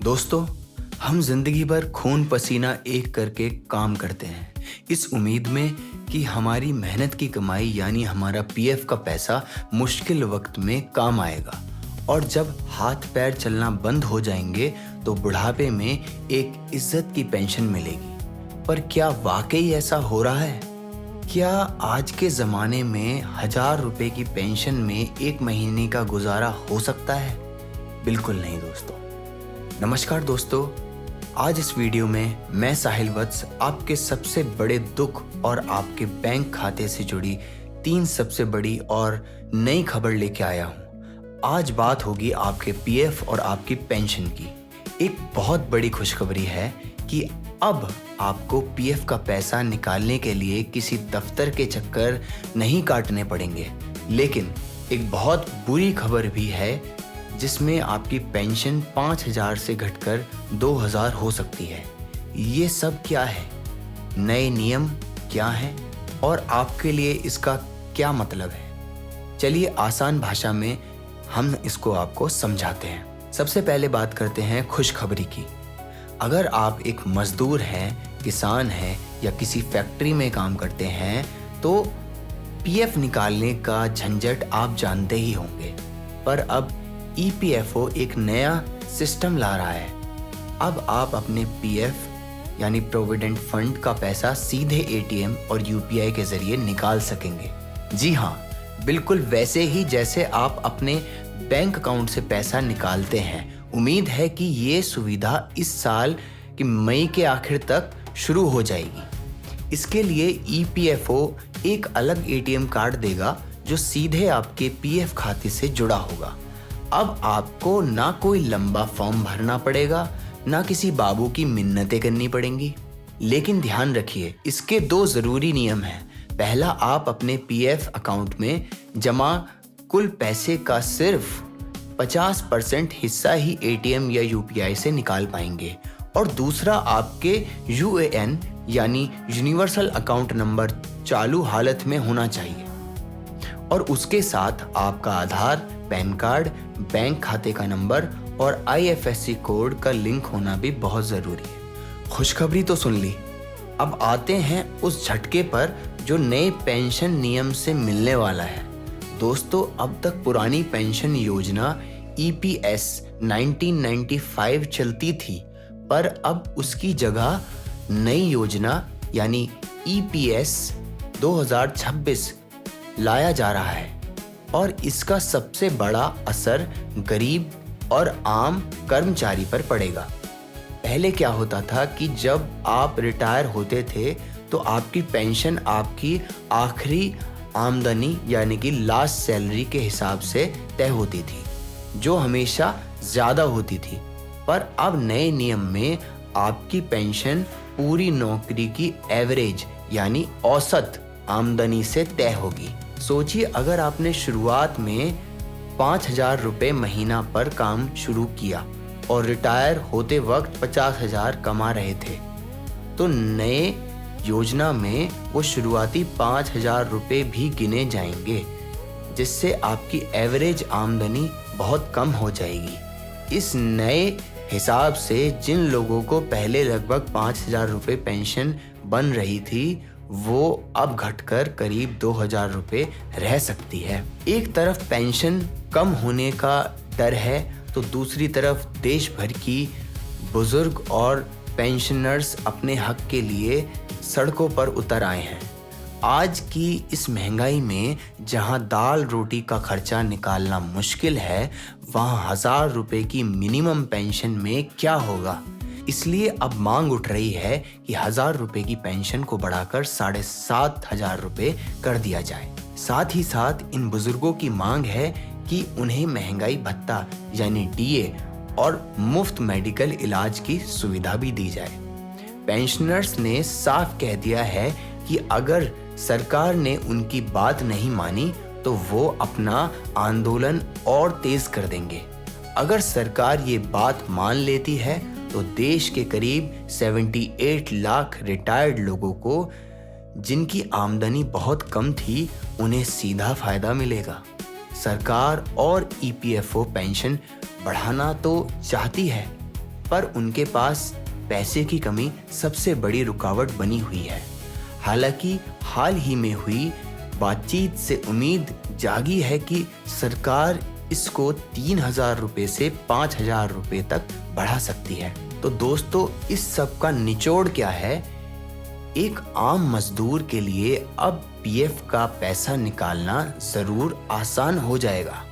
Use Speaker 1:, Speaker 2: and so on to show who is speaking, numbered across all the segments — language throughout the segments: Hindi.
Speaker 1: दोस्तों, हम जिंदगी भर खून पसीना एक करके काम करते हैं इस उम्मीद में कि हमारी मेहनत की कमाई यानी हमारा पीएफ का पैसा मुश्किल वक्त में काम आएगा और जब हाथ पैर चलना बंद हो जाएंगे तो बुढ़ापे में एक इज्जत की पेंशन मिलेगी। पर क्या वाकई ऐसा हो रहा है? क्या आज के ज़माने में 1,000 रुपए की पेंशन में एक महीने का गुजारा हो सकता है? बिल्कुल नहीं दोस्तों। नमस्कार दोस्तों, आज इस वीडियो में मैं साहिल वत्स आपके सबसे बड़े दुख और आपके बैंक खाते से जुड़ी 3 सबसे बड़ी और नई खबर लेके आया हूँ। आज बात होगी आपके पीएफ और आपकी पेंशन की। एक बहुत बड़ी खुशखबरी है कि अब आपको पीएफ का पैसा निकालने के लिए किसी दफ्तर के चक्कर नहीं काटने पड़ेंगे। लेकिन एक बहुत बुरी खबर भी है जिसमें आपकी पेंशन 5,000 से घटकर 2,000 हो सकती है। ये सब क्या है? नए नियम क्या हैं और आपके लिए इसका क्या मतलब है? चलिए आसान भाषा में हम इसको आपको समझाते हैं। सबसे पहले बात करते हैं खुशखबरी की। अगर आप एक मजदूर हैं, किसान हैं या किसी फैक्ट्री में काम करते हैं तो पीएफ निकालने का झंझट आप जानते ही होंगे। पर अब ईपीएफओ एक नया सिस्टम ला रहा है। अब आप अपने पीएफ यानी प्रोविडेंट फंड का पैसा सीधे एटीएम और यूपीआई के जरिए निकाल सकेंगे। जी हाँ, बिल्कुल वैसे ही जैसे आप अपने बैंक अकाउंट से पैसा निकालते हैं। उम्मीद है कि ये सुविधा इस साल के मई के आखिर तक शुरू हो जाएगी। इसके लिए ईपीएफओ एक अलग एटीएम कार्ड देगा जो सीधे आपके पीएफ खाते से जुड़ा होगा। अब आपको ना कोई लंबा फॉर्म भरना पड़ेगा, ना किसी बाबू की मिन्नतें करनी पड़ेंगी। लेकिन ध्यान रखिए, इसके 2 ज़रूरी नियम हैं। पहला, आप अपने पीएफ अकाउंट में जमा कुल पैसे का सिर्फ 50% हिस्सा ही एटीएम या यूपीआई से निकाल पाएंगे। और दूसरा, आपके यूएएन यानी यूनिवर्सल अकाउंट नंबर चालू हालत में होना चाहिए और उसके साथ आपका आधार, पैन कार्ड, बैंक खाते का नंबर और आईएफएससी कोड का लिंक होना भी बहुत ज़रूरी है। खुशखबरी तो सुन ली, अब आते हैं उस झटके पर जो नए पेंशन नियम से मिलने वाला है। दोस्तों, अब तक पुरानी पेंशन योजना ईपीएस 1995 चलती थी, पर अब उसकी जगह नई योजना यानी ईपीएस 2026 लाया जा रहा है और इसका सबसे बड़ा असर गरीब और आम कर्मचारी पर पड़ेगा। पहले क्या होता था कि जब आप रिटायर होते थे तो आपकी पेंशन आपकी आखिरी आमदनी यानी कि लास्ट सैलरी के हिसाब से तय होती थी, जो हमेशा ज़्यादा होती थी। पर अब नए नियम में आपकी पेंशन पूरी नौकरी की एवरेज यानी औसत आमदनी से तय होगी। सोचिए, अगर आपने शुरुआत में 5,000 रुपये महीना पर काम शुरू किया और रिटायर होते वक्त 50,000 कमा रहे थे, तो नए योजना में वो शुरुआती 5,000 रुपये भी गिने जाएंगे, जिससे आपकी एवरेज आमदनी बहुत कम हो जाएगी। इस नए हिसाब से जिन लोगों को पहले लगभग 5,000 रुपये पेंशन बन रही थी, वो अब घटकर करीब 2,000 रुपये रह सकती है। एक तरफ पेंशन कम होने का डर है तो दूसरी तरफ देश भर की बुजुर्ग और पेंशनर्स अपने हक के लिए सड़कों पर उतर आए हैं। आज की इस महंगाई में जहां दाल रोटी का खर्चा निकालना मुश्किल है, वहां 1,000 रुपये की मिनिमम पेंशन में क्या होगा। इसलिए अब मांग उठ रही है कि 1,000 रुपये की पेंशन को बढ़ाकर 7,500 रुपये कर दिया जाए। साथ ही साथ इन बुजुर्गों की मांग है कि उन्हें महंगाई भत्ता यानी डीए और मुफ्त मेडिकल इलाज की सुविधा भी दी जाए। पेंशनर्स ने साफ कह दिया है कि अगर सरकार ने उनकी बात नहीं मानी तो वो अपना आंदोलन और तेज कर देंगे। अगर सरकार ये बात मान लेती है तो देश के करीब 78 लाख रिटायर्ड लोगों को, जिनकी आमदनी बहुत कम थी, उन्हें सीधा फायदा मिलेगा। सरकार और ईपीएफओ पेंशन बढ़ाना तो चाहती है, पर उनके पास पैसे की कमी सबसे बड़ी रुकावट बनी हुई है। हालांकि हाल ही में हुई बातचीत से उम्मीद जागी है कि सरकार इसको 3,000 रुपये से 5,000 रुपये तक बढ़ा सकती है। तो दोस्तों, इस सब का निचोड़ क्या है? एक आम मजदूर के लिए अब पीएफ का पैसा निकालना जरूर आसान हो जाएगा,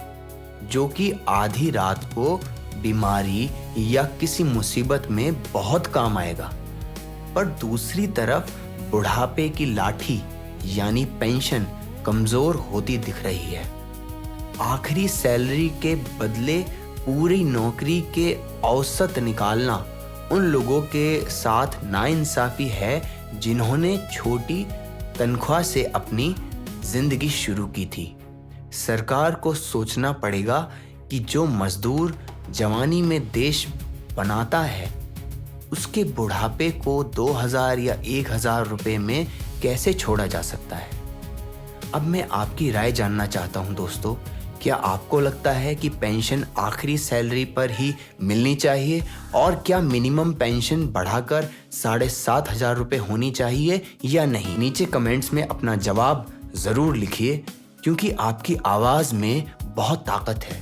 Speaker 1: जो कि आधी रात को बीमारी या किसी मुसीबत में बहुत काम आएगा। पर दूसरी तरफ बुढ़ापे की लाठी यानी पेंशन कमजोर होती दिख रही है। आखिरी सैलरी के बदले पूरी नौकरी के औसत निकालना उन लोगों के साथ नाइंसाफी है जिन्होंने छोटी तनख्वाह से अपनी जिंदगी शुरू की थी। सरकार को सोचना पड़ेगा कि जो मजदूर जवानी में देश बनाता है, उसके बुढ़ापे को 2,000 या 1,000 रुपये में कैसे छोड़ा जा सकता है। अब मैं आपकी राय जानना चाहता हूं दोस्तों, क्या आपको लगता है कि पेंशन आखिरी सैलरी पर ही मिलनी चाहिए, और क्या मिनिमम पेंशन बढ़ाकर 7,500 रुपये होनी चाहिए या नहीं? नीचे कमेंट्स में अपना जवाब ज़रूर लिखिए, क्योंकि आपकी आवाज़ में बहुत ताकत है।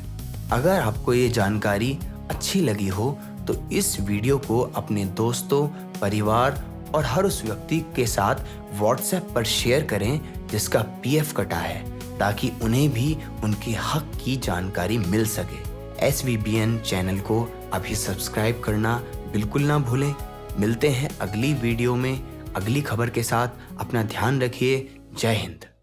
Speaker 1: अगर आपको ये जानकारी अच्छी लगी हो तो इस वीडियो को अपने दोस्तों, परिवार और हर उस व्यक्ति के साथ व्हाट्सएप पर शेयर करें जिसका पीएफ कटा है, ताकि उन्हें भी उनके हक की जानकारी मिल सके। SVBN चैनल को अभी सब्सक्राइब करना बिल्कुल ना भूलें। मिलते हैं अगली वीडियो में अगली खबर के साथ। अपना ध्यान रखिए। जय हिंद।